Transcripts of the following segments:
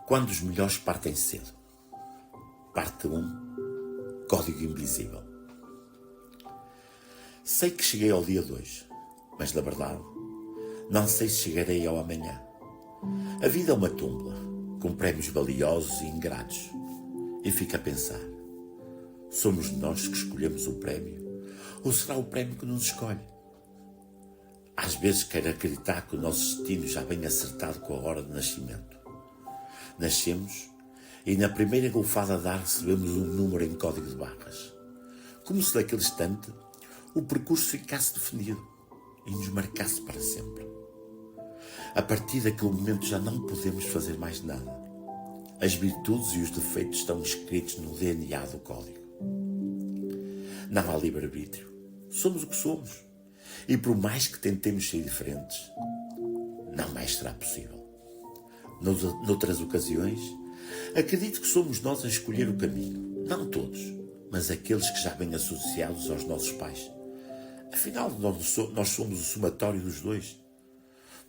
Quando os melhores partem cedo. Parte 1. Código invisível. Sei que cheguei ao dia 2, mas na verdade não sei se chegarei ao amanhã. A vida é uma tumba, com prémios valiosos e ingratos. E fico a pensar, somos nós que escolhemos o prémio? Ou será o prémio que nos escolhe? Às vezes quero acreditar que o nosso destino já vem acertado com a hora de nascimento. Nascemos e na primeira golfada de ar recebemos um número em código de barras. Como se naquele instante o percurso ficasse definido e nos marcasse para sempre. A partir daquele momento já não podemos fazer mais nada. As virtudes e os defeitos estão escritos no DNA do código. Não há livre-arbítrio. Somos o que somos. E por mais que tentemos ser diferentes, não mais será possível. Noutras ocasiões, acredito que somos nós a escolher o caminho. Não todos, mas aqueles que já vêm associados aos nossos pais. Afinal, nós somos o somatório dos dois.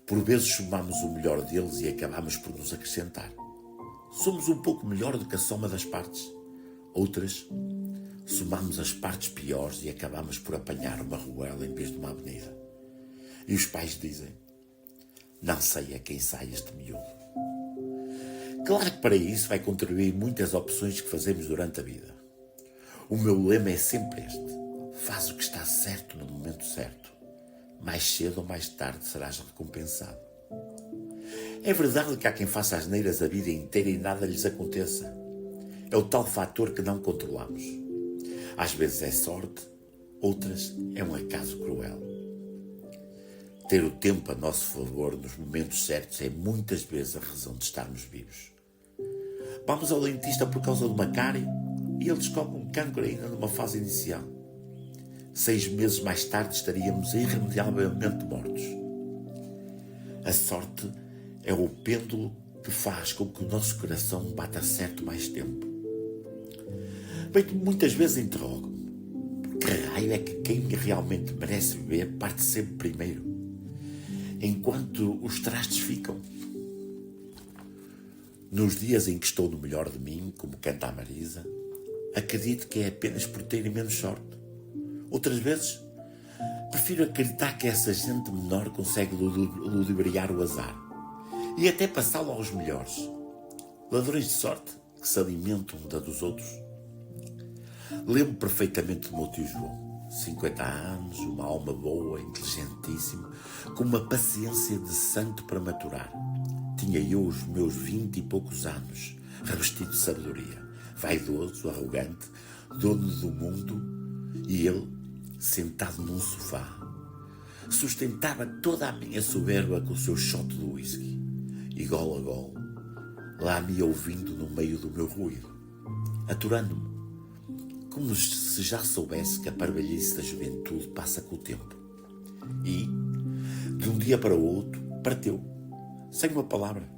Por vezes somamos o melhor deles e acabamos por nos acrescentar. Somos um pouco melhor do que a soma das partes. Outras, somamos as partes piores e acabamos por apanhar uma ruela em vez de uma avenida. E os pais dizem, não sei a quem sai este miúdo. Claro que para isso vai contribuir muitas opções que fazemos durante a vida. O meu lema é sempre este. Faz o que está certo no momento certo. Mais cedo ou mais tarde serás recompensado. É verdade que há quem faça asneiras a vida inteira e nada lhes aconteça. É o tal fator que não controlamos. Às vezes é sorte, outras é um acaso cruel. Ter o tempo a nosso favor nos momentos certos é muitas vezes a razão de estarmos vivos. Vamos ao dentista por causa de uma cárie e ele descobre um cancro ainda numa fase inicial. 6 meses mais tarde estaríamos irremediavelmente mortos. A sorte é o pêndulo que faz com que o nosso coração bata certo mais tempo. Bem, muitas vezes interrogo-me, por que raio é que quem realmente merece viver parte sempre primeiro, enquanto os trastes ficam? Nos dias em que estou no melhor de mim, como canta a Marisa, acredito que é apenas por ter menos sorte. Outras vezes, prefiro acreditar que essa gente menor consegue ludibriar o azar e até passá-lo aos melhores. Ladrões de sorte que se alimentam da dos outros. Lembro perfeitamente do meu tio João, 50 anos, uma alma boa, inteligentíssimo, com uma paciência de santo para maturar. Tinha eu os meus 20 e poucos anos, revestido de sabedoria, vaidoso, arrogante, dono do mundo, e ele, sentado num sofá, sustentava toda a minha soberba com o seu shot de whisky, e golo a golo, lá me ouvindo no meio do meu ruído, aturando-me, como se já soubesse que a parvalhice da juventude passa com o tempo. E, de um dia para o outro, partiu, sem uma palavra.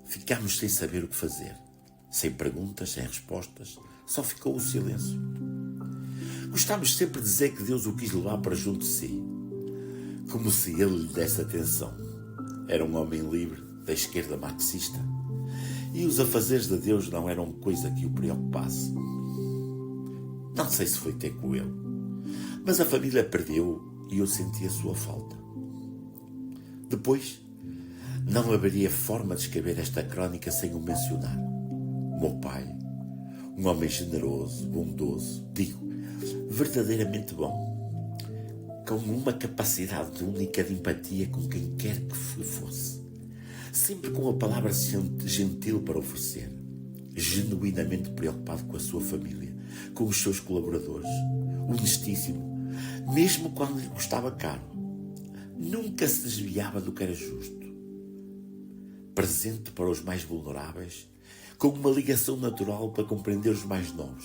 Ficámos sem saber o que fazer, sem perguntas, sem respostas, só ficou o silêncio. Gostámos sempre de dizer que Deus o quis levar para junto de si, como se ele lhe desse atenção. Era um homem livre, da esquerda marxista, e os afazeres de Deus não eram coisa que o preocupasse. Não sei se foi ter com ele, mas a família perdeu e eu senti a sua falta. Depois, não haveria forma de escrever esta crónica sem o mencionar. O meu pai, um homem generoso, bondoso, digo, verdadeiramente bom, com uma capacidade única de empatia com quem quer que fosse, sempre com a palavra gentil para oferecer, genuinamente preocupado com a sua família, com os seus colaboradores, honestíssimo, mesmo quando lhe custava caro, nunca se desviava do que era justo, presente para os mais vulneráveis, com uma ligação natural para compreender os mais novos,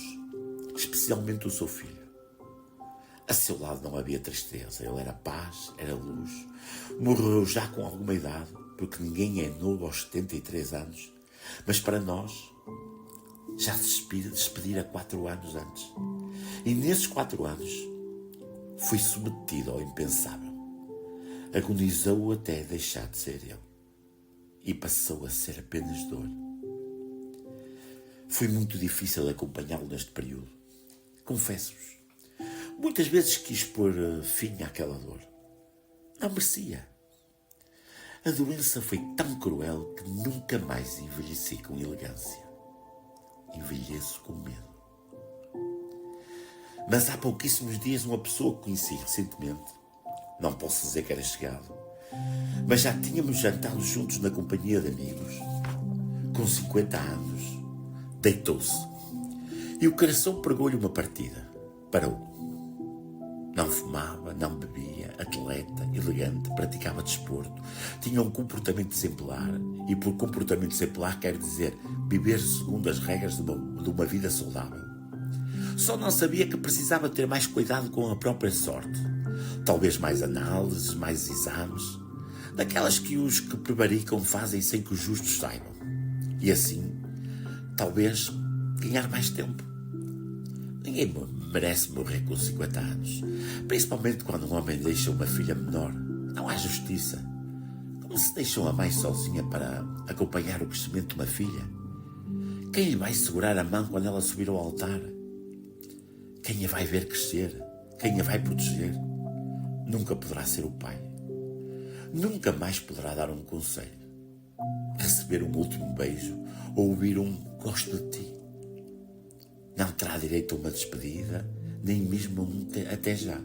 especialmente o seu filho. A seu lado não havia tristeza, ele era paz, era luz. Morreu já com alguma idade, porque ninguém é novo aos 73 anos, mas para nós já se despedira 4 anos antes. E nesses 4 anos fui submetido ao impensável. Agonizou até deixar de ser ele. E passou a ser apenas dor. Foi muito difícil acompanhá-lo neste período. Confesso-vos, muitas vezes quis pôr fim àquela dor. Não merecia. A doença foi tão cruel que nunca mais envelheci com elegância. Envelheço com medo. Mas há pouquíssimos dias uma pessoa que conheci recentemente, não posso dizer que era chegado, mas já tínhamos jantado juntos na companhia de amigos, com 50 anos, deitou-se e o coração pregou-lhe uma partida. Parou. Não fumava, não bebia, atleta, elegante, praticava desporto, tinha um comportamento exemplar, e por comportamento exemplar quer dizer viver segundo as regras de uma vida saudável. Só não sabia que precisava ter mais cuidado com a própria sorte. Talvez mais análises, mais exames, daquelas que os que prevaricam fazem sem que os justos saibam. E assim, talvez, ganhar mais tempo. Ninguém merece morrer com 50 anos, principalmente quando um homem deixa uma filha menor. Não há justiça. Como se deixam a mãe sozinha para acompanhar o crescimento de uma filha? Quem lhe vai segurar a mão quando ela subir ao altar? Quem a vai ver crescer? Quem a vai proteger? Nunca poderá ser o pai. Nunca mais poderá dar um conselho, receber um último beijo ou ouvir um gosto de ti. Não terá direito a uma despedida, nem mesmo um até já.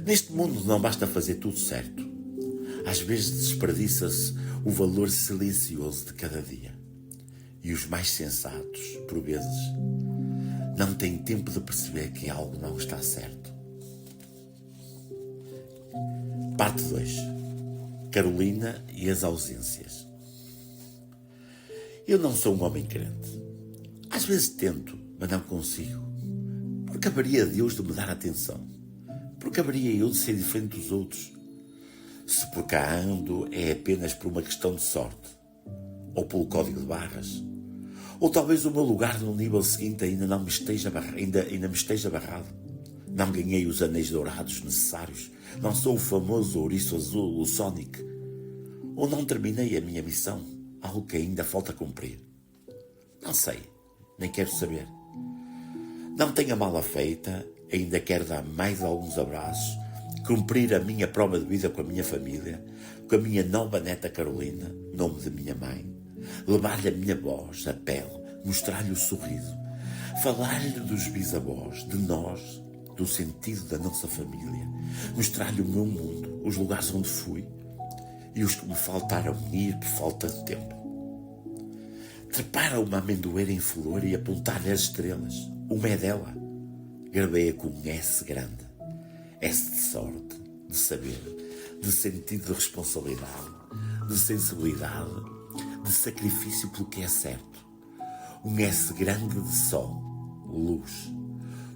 Neste mundo não basta fazer tudo certo. Às vezes desperdiça-se o valor silencioso de cada dia. E os mais sensatos, por vezes, não têm tempo de perceber que algo não está certo. Parte 2. Carolina e as ausências. Eu não sou um homem crente. Às vezes tento, mas não consigo. Porque haveria Deus de me dar atenção? Porque haveria eu de ser diferente dos outros? Se por cá ando é apenas por uma questão de sorte, ou pelo código de barras, ou talvez o meu lugar no nível seguinte ainda me esteja barrado. Não ganhei os anéis dourados necessários, não sou o famoso ouriço azul, o Sonic, ou não terminei a minha missão, algo que ainda falta cumprir. Não sei, nem quero saber. Não tenho a mala feita, ainda quero dar mais alguns abraços, cumprir a minha prova de vida com a minha família, com a minha nova neta Carolina, nome de minha mãe, levar-lhe a minha voz, a pele, mostrar-lhe o sorriso, falar-lhe dos bisavós, de nós, do sentido da nossa família, mostrar-lhe o meu mundo, os lugares onde fui e os que me faltaram ir por falta de tempo. Trepar a uma amendoeira em flor e apontar-lhe as estrelas. Uma é dela. Gravei-a com um S grande. S de sorte, de saber, de sentido de responsabilidade, de sensibilidade, de sacrifício pelo que é certo. Um S grande de sol, luz,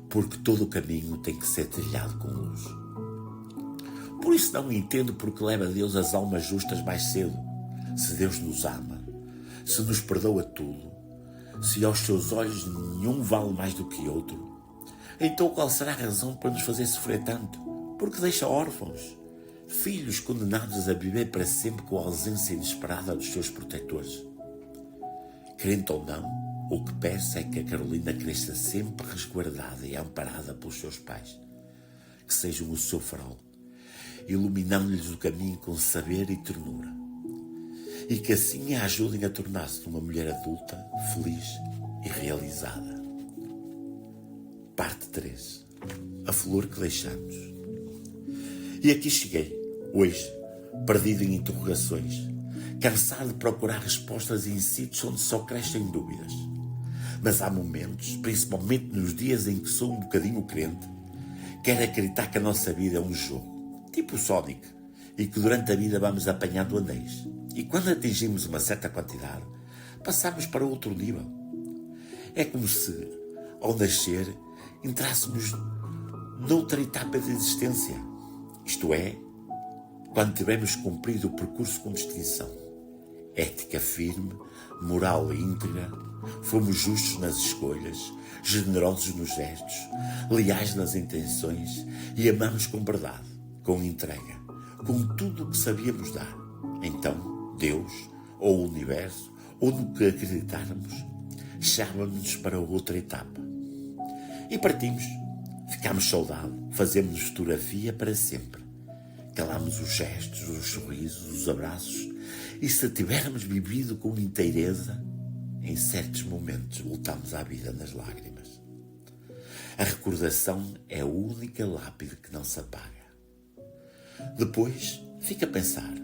porque todo o caminho tem que ser trilhado com luz. Por isso não entendo porque leva Deus as almas justas mais cedo. Se Deus nos ama, se nos perdoa tudo, se aos seus olhos nenhum vale mais do que outro, então qual será a razão para nos fazer sofrer tanto? Porque deixa órfãos, filhos condenados a viver para sempre com a ausência inesperada dos seus protetores. Crente ou não, o que peço é que a Carolina cresça sempre resguardada e amparada pelos seus pais, que sejam o seu farol, iluminando-lhes o caminho com saber e ternura, e que assim a ajudem a tornar-se uma mulher adulta, feliz e realizada. Parte 3. A flor que deixamos. E aqui cheguei, hoje, perdido em interrogações, cansado de procurar respostas em sítios onde só crescem dúvidas. Mas há momentos, principalmente nos dias em que sou um bocadinho crente, quero acreditar que a nossa vida é um jogo, tipo o Sonic, e que durante a vida vamos apanhando anéis. E quando atingimos uma certa quantidade, passamos para outro nível. É como se, ao nascer, entrássemos noutra etapa de existência. Isto é, quando tivermos cumprido o percurso com distinção. Ética firme, moral íntegra, fomos justos nas escolhas, generosos nos gestos, leais nas intenções e amamos com verdade, com entrega, com tudo o que sabíamos dar. Então, Deus, ou o universo, ou no que acreditarmos, chamamos-nos para outra etapa. E partimos. Ficamos soldado, fazemos-nos fotografia para sempre. Calamos os gestos, os sorrisos, os abraços, e se tivermos vivido com inteireza, em certos momentos voltamos à vida nas lágrimas. A recordação é a única lápide que não se apaga. Depois fica a pensar,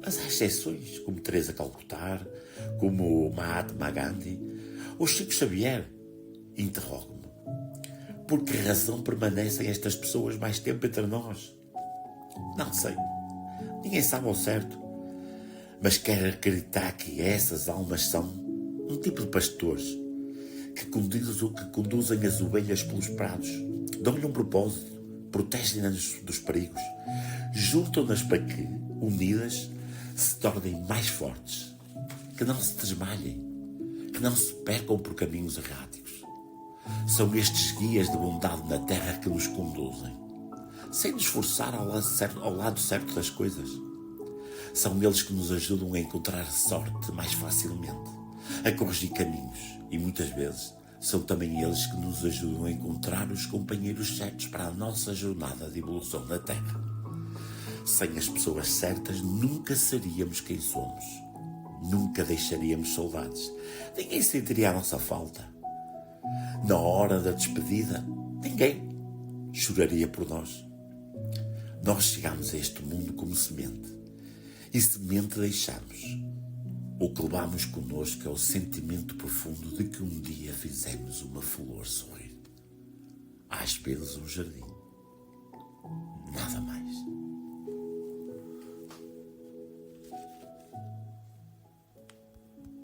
mas há exceções, como Teresa Calcutá, como Mahatma Gandhi ou Chico Xavier. Interrogo-me, por que razão permanecem estas pessoas mais tempo entre nós? Não sei, ninguém sabe ao certo, mas quero acreditar que essas almas são um tipo de pastores que conduzem as ovelhas pelos prados, dão-lhe um propósito, protegem-nas dos perigos, juntam-nas para que, unidas, se tornem mais fortes, que não se desmalhem, que não se percam por caminhos erráticos. São estes guias de bondade na terra que nos conduzem, sem nos forçar ao lado certo das coisas. São eles que nos ajudam a encontrar sorte mais facilmente, a corrigir caminhos, e muitas vezes são também eles que nos ajudam a encontrar os companheiros certos para a nossa jornada de evolução na Terra. Sem as pessoas certas nunca seríamos quem somos, nunca deixaríamos saudades, ninguém sentiria a nossa falta. Na hora da despedida, ninguém choraria por nós. Nós chegamos a este mundo como semente, e semente deixamos. O que levamos connosco é o sentimento profundo de que um dia fizemos uma flor sorrir. Às vezes um jardim. Nada mais.